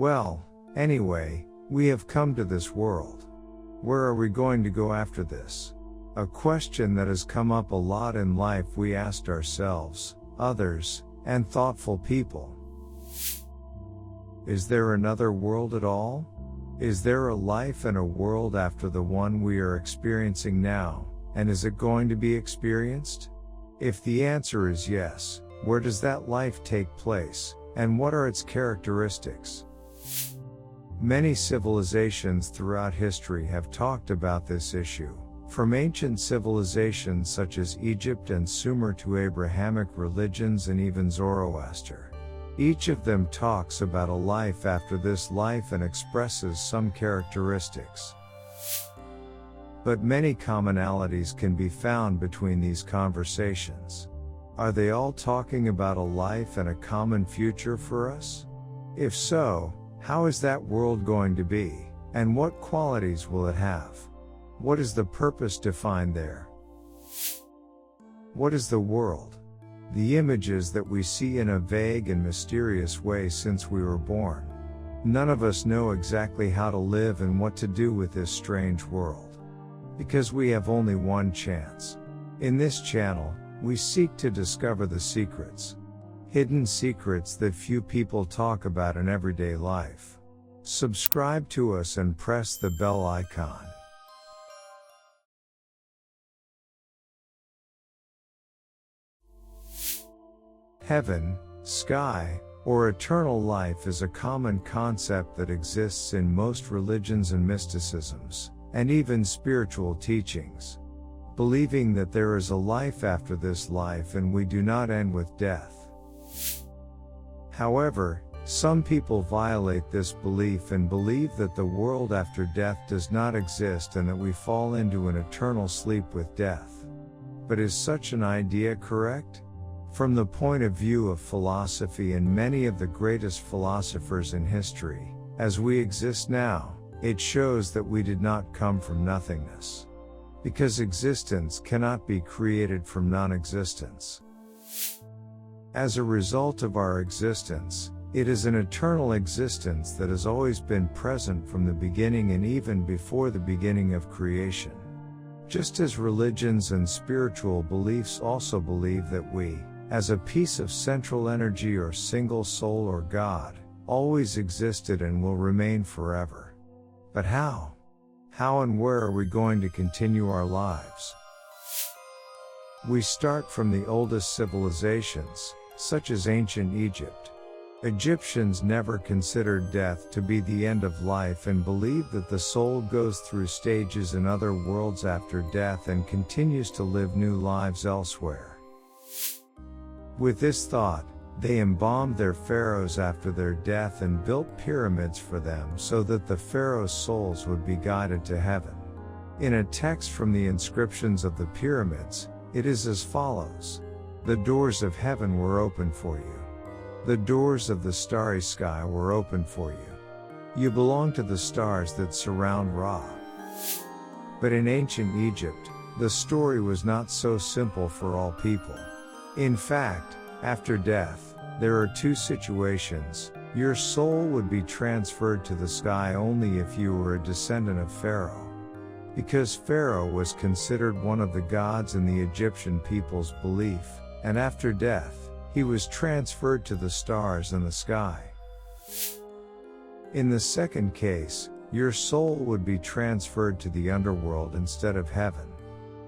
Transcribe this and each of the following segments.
Well, anyway, we have come to this world. Where are we going to go after this? A question that has come up a lot in life. We asked ourselves, others, and thoughtful people. Is there another world at all? Is there a life and a world after the one we are experiencing now, and is it going to be experienced? If the answer is yes, where does that life take place, and what are its characteristics? Many civilizations throughout history have talked about this issue, from ancient civilizations such as Egypt and Sumer to Abrahamic religions and even Zoroaster. Each of them talks about a life after this life and expresses some characteristics. But many commonalities can be found between these conversations. Are they all talking about a life and a common future for us? If so, how is that world going to be, and what qualities will it have? What is the purpose defined there? What is the world? The images that we see in a vague and mysterious way since we were born. None of us know exactly how to live and what to do with this strange world. Because we have only one chance. In this channel, we seek to discover the secrets. Hidden secrets that few people talk about in everyday life. Subscribe to us and press the bell icon. Heaven, sky, or eternal life is a common concept that exists in most religions and mysticisms, and even spiritual teachings. Believing that there is a life after this life and we do not end with death. However, some people violate this belief and believe that the world after death does not exist and that we fall into an eternal sleep with death. But is such an idea correct? From the point of view of philosophy and many of the greatest philosophers in history, as we exist now, it shows that we did not come from nothingness. Because existence cannot be created from non-existence. As a result of our existence, it is an eternal existence that has always been present from the beginning and even before the beginning of creation. Just as religions and spiritual beliefs also believe that we, as a piece of central energy or single soul or God, always existed and will remain forever. But how? How and where are we going to continue our lives? We start from the oldest civilizations, such as ancient Egypt. Egyptians never considered death to be the end of life and believed that the soul goes through stages in other worlds after death and continues to live new lives elsewhere. With this thought, they embalmed their pharaohs after their death and built pyramids for them so that the pharaohs' souls would be guided to heaven. In a text from the inscriptions of the pyramids, it is as follows. The doors of heaven were opened for you. The doors of the starry sky were opened for you. You belong to the stars that surround Ra. But in ancient Egypt, the story was not so simple for all people. In fact, after death, there are two situations. Your soul would be transferred to the sky only if you were a descendant of Pharaoh. Because Pharaoh was considered one of the gods in the Egyptian people's belief, and after death, he was transferred to the stars and the sky. In the second case, your soul would be transferred to the underworld instead of heaven.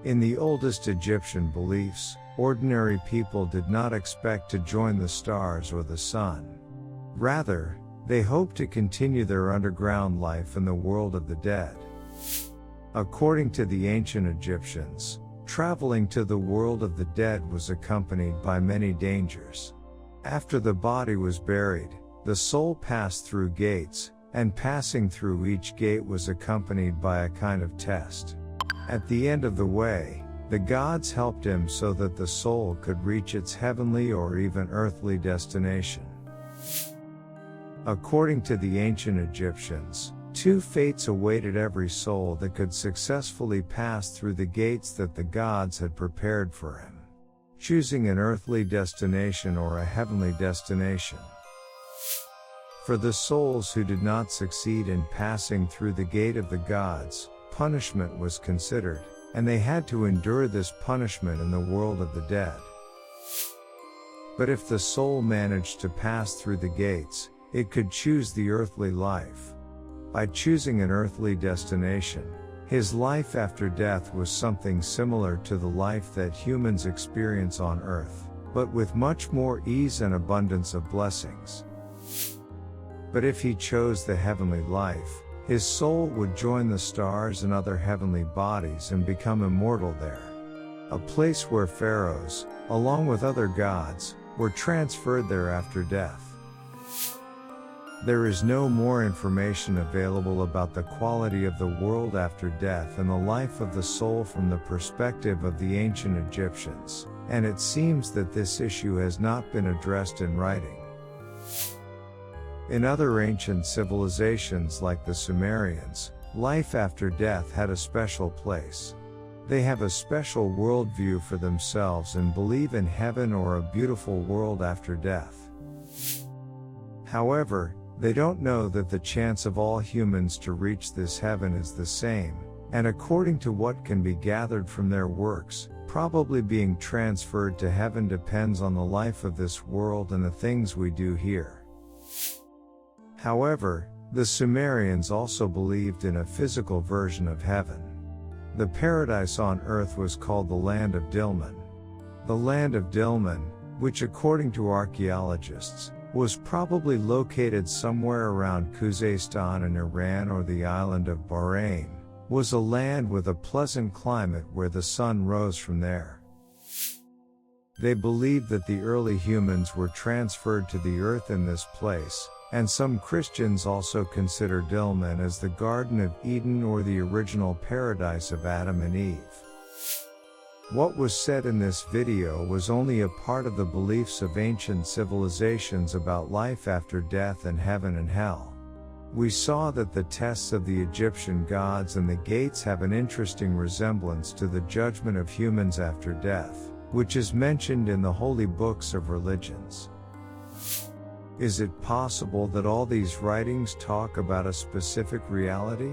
In the oldest Egyptian beliefs, ordinary people did not expect to join the stars or the sun. Rather, they hoped to continue their underground life in the world of the dead. According to the ancient Egyptians, traveling to the world of the dead was accompanied by many dangers. After the body was buried, the soul passed through gates, and passing through each gate was accompanied by a kind of test. At the end of the way, the gods helped him so that the soul could reach its heavenly or even earthly destination. According to the ancient Egyptians, two fates awaited every soul that could successfully pass through the gates that the gods had prepared for him, choosing an earthly destination or a heavenly destination. For the souls who did not succeed in passing through the gate of the gods, punishment was considered, and they had to endure this punishment in the world of the dead. But if the soul managed to pass through the gates, it could choose the earthly life. By choosing an earthly destination, his life after death was something similar to the life that humans experience on earth, but with much more ease and abundance of blessings. But if he chose the heavenly life, his soul would join the stars and other heavenly bodies and become immortal there. A place where pharaohs, along with other gods, were transferred there after death. There is no more information available about the quality of the world after death and the life of the soul from the perspective of the ancient Egyptians, and it seems that this issue has not been addressed in writing. In other ancient civilizations like the Sumerians, life after death had a special place. They have a special worldview for themselves and believe in heaven or a beautiful world after death. However, they don't know that the chance of all humans to reach this heaven is the same, and according to what can be gathered from their works, probably being transferred to heaven depends on the life of this world and the things we do here. However, the Sumerians also believed in a physical version of heaven. The paradise on earth was called the land of Dilmun. The land of Dilmun, which according to archaeologists, was probably located somewhere around Khuzestan in Iran or the island of Bahrain, was a land with a pleasant climate where the sun rose from there. They believed that the early humans were transferred to the earth in this place, and some Christians also consider Dilmun as the Garden of Eden or the original paradise of Adam and Eve. What was said in this video was only a part of the beliefs of ancient civilizations about life after death and heaven and hell. We saw that the tests of the Egyptian gods and the gates have an interesting resemblance to the judgment of humans after death, which is mentioned in the holy books of religions. Is it possible that all these writings talk about a specific reality?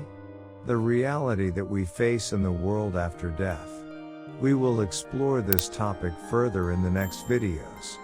The reality that we face in the world after death. We will explore this topic further in the next videos.